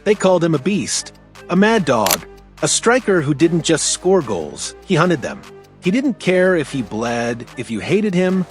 They called him a beast, a mad dog, a striker who didn't just score goals, he hunted them. He didn't care if he bled, if you hated him,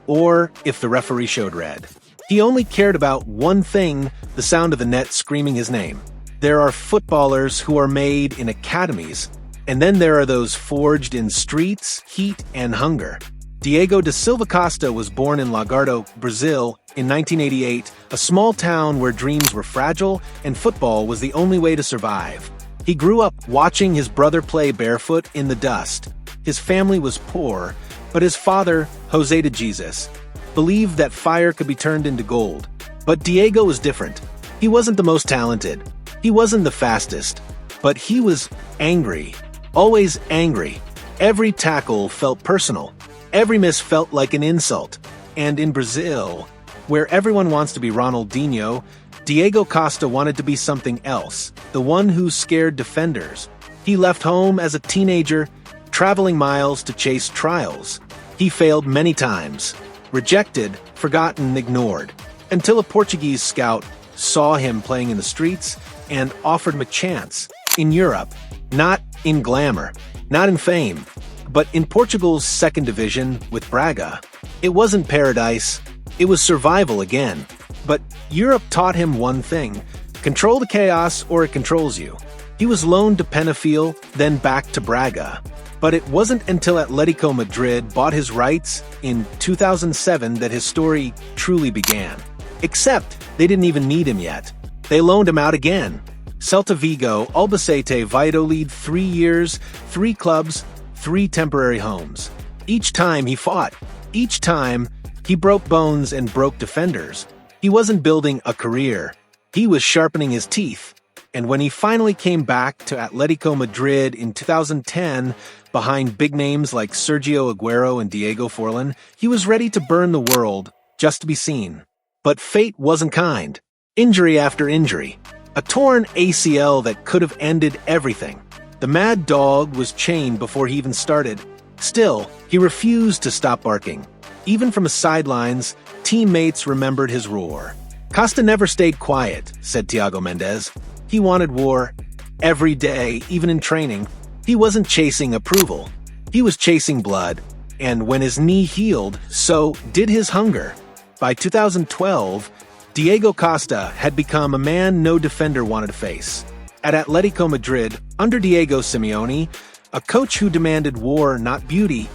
or if the referee showed red. He only cared about one thing: the sound of the net screaming his name. There are footballers who are made in academies, and then there are those forged in streets, heat, and hunger. Diego da Silva Costa was born in Lagarto, Brazil, in 1988, a small town where dreams were fragile and football was the only way to survive. He grew up watching his brother play barefoot in the dust. His family was poor, but his father, José de Jesus, believed that fire could be turned into gold. But Diego was different. He wasn't the most talented. He wasn't the fastest. But he was angry. Always angry. Every tackle felt personal. Every miss felt like an insult. And in Brazil, where everyone wants to be Ronaldinho, Diego Costa wanted to be something else, the one who scared defenders. He left home as a teenager, traveling miles to chase trials. He failed many times, rejected, forgotten, ignored, until a Portuguese scout saw him playing in the streets and offered him a chance. In Europe, not in glamour, not in fame, but in Portugal's second division with Braga. It wasn't paradise, it was survival again. But Europe taught him one thing: control the chaos or it controls you. He was loaned to Penafiel, then back to Braga. But it wasn't until Atletico Madrid bought his rights in 2007 that his story truly began. Except they didn't even need him yet. They loaned him out again. Celta Vigo, Albacete, Valladolid, 3 years, 3 clubs, 3 temporary homes. Each time he fought. Each time he broke bones and broke defenders. He wasn't building a career. He was sharpening his teeth. And when he finally came back to Atletico Madrid in 2010, behind big names like Sergio Aguero and Diego Forlan, he was ready to burn the world just to be seen. But fate wasn't kind. Injury after injury. A torn ACL that could have ended everything. The mad dog was chained before he even started. Still, he refused to stop barking. Even from the sidelines, teammates remembered his roar. Costa never stayed quiet, said Thiago Mendes. He wanted war. Every day, even in training. He wasn't chasing approval. He was chasing blood. And when his knee healed, so did his hunger. By 2012, Diego Costa had become a man no defender wanted to face. At Atletico Madrid, under Diego Simeone, a coach who demanded war, not beauty,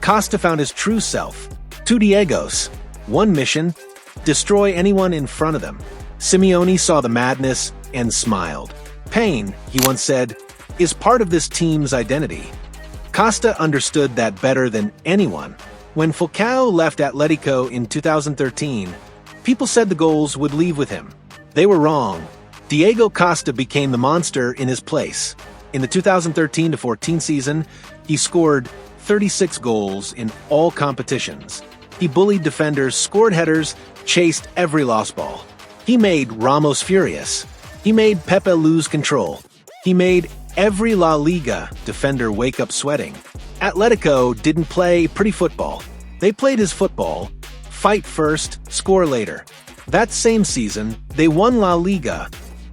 Costa found his true self. 2 Diegos. One mission: destroy anyone in front of them. Simeone saw the madness and smiled. Pain, he once said, is part of this team's identity. Costa understood that better than anyone. When Falcao left Atletico in 2013, people said the goals would leave with him. They were wrong. Diego Costa became the monster in his place. In the 2013-14 season, he scored 36 goals in all competitions. He bullied defenders, scored headers, chased every lost ball. He made Ramos furious. He made Pepe lose control. He made every La Liga defender wake up sweating. Atletico didn't play pretty football. They played his football: fight first, score later. That same season, they won La Liga,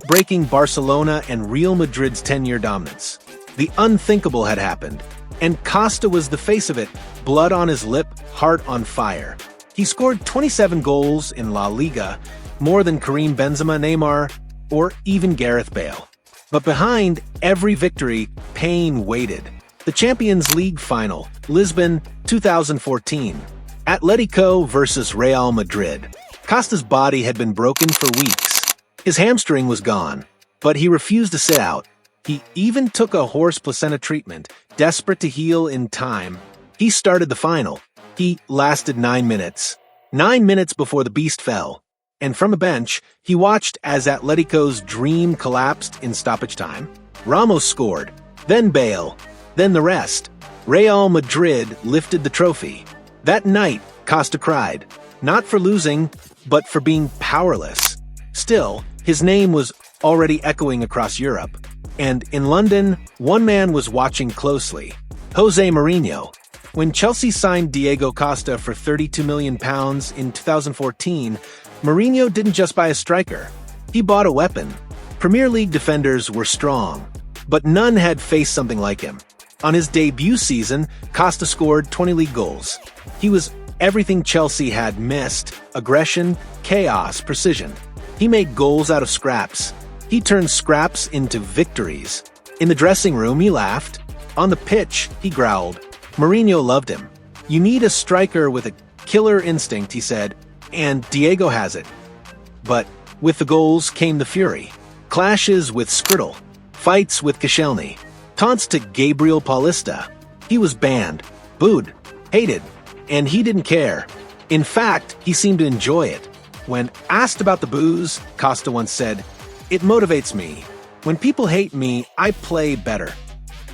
breaking Barcelona and Real Madrid's 10-year dominance. The unthinkable had happened, and Costa was the face of it, blood on his lip, heart on fire. He scored 27 goals in La Liga, more than Karim Benzema, Neymar, or even Gareth Bale. But behind every victory, pain waited. The Champions League final, Lisbon, 2014. Atletico versus Real Madrid. Costa's body had been broken for weeks. His hamstring was gone, but he refused to sit out. He even took a horse placenta treatment, desperate to heal in time. He started the final. He lasted 9 minutes. 9 minutes before the beast fell. And from a bench, he watched as Atletico's dream collapsed in stoppage time. Ramos scored, then Bale, then the rest. Real Madrid lifted the trophy. That night, Costa cried, not for losing, but for being powerless. Still, his name was already echoing across Europe. And in London, one man was watching closely: Jose Mourinho. When Chelsea signed Diego Costa for £32 million in 2014, Mourinho didn't just buy a striker. He bought a weapon. Premier League defenders were strong, but none had faced something like him. On his debut season, Costa scored 20 league goals. He was everything Chelsea had missed: aggression, chaos, precision. He made goals out of scraps. He turned scraps into victories. In the dressing room, he laughed. On the pitch, he growled. Mourinho loved him. "You need a striker with a killer instinct," he said, and Diego has it. But with the goals came the fury. Clashes with Skritel, fights with Koscielny, taunts to Gabriel Paulista. He was banned, booed, hated, and he didn't care. In fact, he seemed to enjoy it. When asked about the boos, Costa once said, "It motivates me. When people hate me, I play better."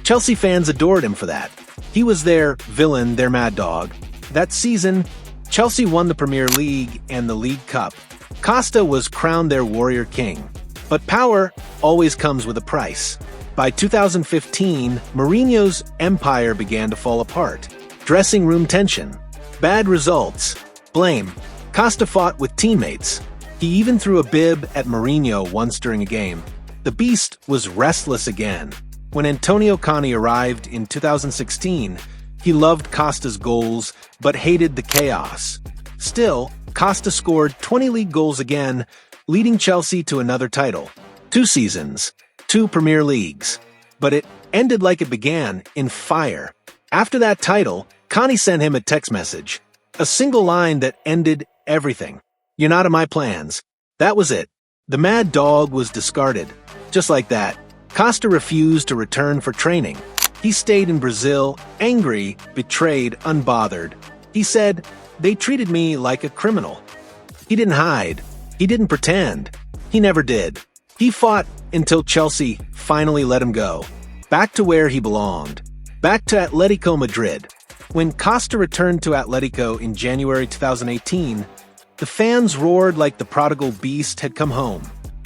Chelsea fans adored him for that. He was their villain, their mad dog. That season, Chelsea won the Premier League and the League Cup. Costa was crowned their warrior king. But power always comes with a price. By 2015, Mourinho's empire began to fall apart. Dressing room tension, bad results, blame. Costa fought with teammates. He even threw a bib at Mourinho once during a game. The beast was restless again. When Antonio Conte arrived in 2016, he loved Costa's goals but hated the chaos. Still, Costa scored 20 league goals again, leading Chelsea to another title. 2 seasons, 2 Premier Leagues. But it ended like it began, in fire. After that title, Conte sent him a text message. A single line that ended everything. "You're not in my plans." That was it. The mad dog was discarded. Just like that, Costa refused to return for training. He stayed in Brazil, angry, betrayed, unbothered. He said, "They treated me like a criminal." He didn't hide. He didn't pretend. He never did. He fought until Chelsea finally let him go. Back to where he belonged. Back to Atletico Madrid. When Costa returned to Atletico in January 2018, the fans roared like the prodigal beast had come home.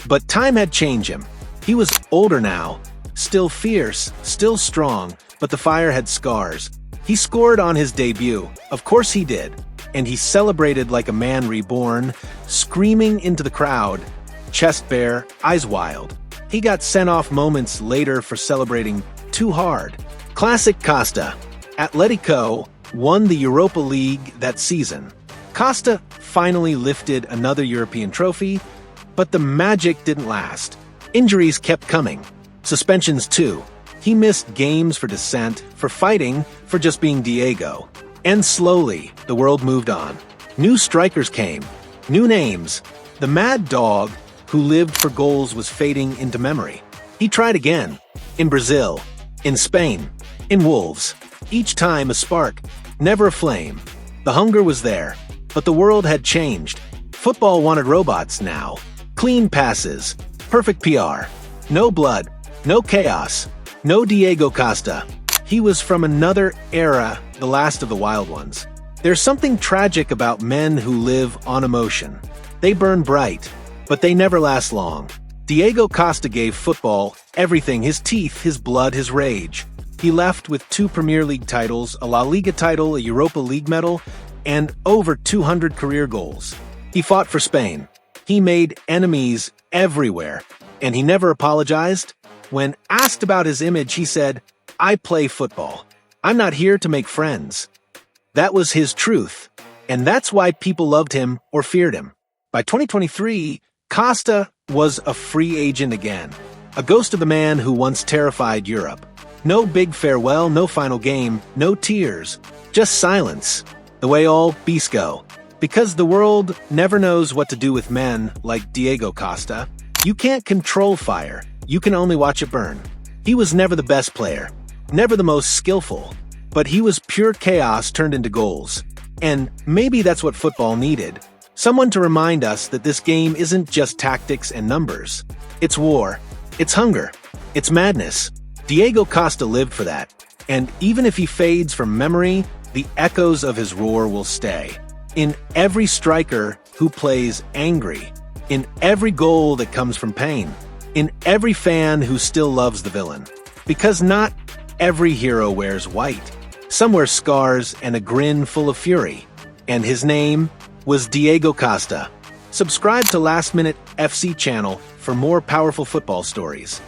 But time had changed him. He was older now, still fierce, still strong, but the fire had scars. He scored on his debut. Of course he did. And he celebrated like a man reborn, screaming into the crowd, chest bare, eyes wild. He got sent off moments later for celebrating too hard. Classic Costa. Atletico won the Europa League that season. Costa finally lifted another European trophy, but the magic didn't last. Injuries kept coming. Suspensions too. He missed games for dissent, for fighting, for just being Diego. And slowly, the world moved on. New strikers came. New names. The mad dog who lived for goals was fading into memory. He tried again. In Brazil. In Spain. In Wolves. Each time a spark. Never a flame. The hunger was there. But the world had changed. Football wanted robots now. Clean passes. Perfect PR. No blood. No chaos. No Diego Costa. He was from another era, the last of the wild ones. There's something tragic about men who live on emotion. They burn bright, but they never last long. Diego Costa gave football everything: his teeth, his blood, his rage. He left with 2 Premier League titles, a La Liga title, a Europa League medal, and over 200 career goals. He fought for Spain. He made enemies everywhere, and he never apologized. When asked about his image, he said, "I play football. I'm not here to make friends." That was his truth, and that's why people loved him or feared him. By 2023, Costa was a free agent again, a ghost of the man who once terrified Europe. No big farewell, no final game, no tears, just silence, the way all beasts go. Because the world never knows what to do with men like Diego Costa. You can't control fire, you can only watch it burn. He was never the best player, never the most skillful, but he was pure chaos turned into goals. And maybe that's what football needed. Someone to remind us that this game isn't just tactics and numbers. It's war, it's hunger, it's madness. Diego Costa lived for that. And even if he fades from memory, the echoes of his roar will stay. In every striker who plays angry, in every goal that comes from pain, in every fan who still loves the villain. Because not every hero wears white. Some wear scars and a grin full of fury. And his name was Diego Costa. Subscribe to Last Minute FC channel for more powerful football stories.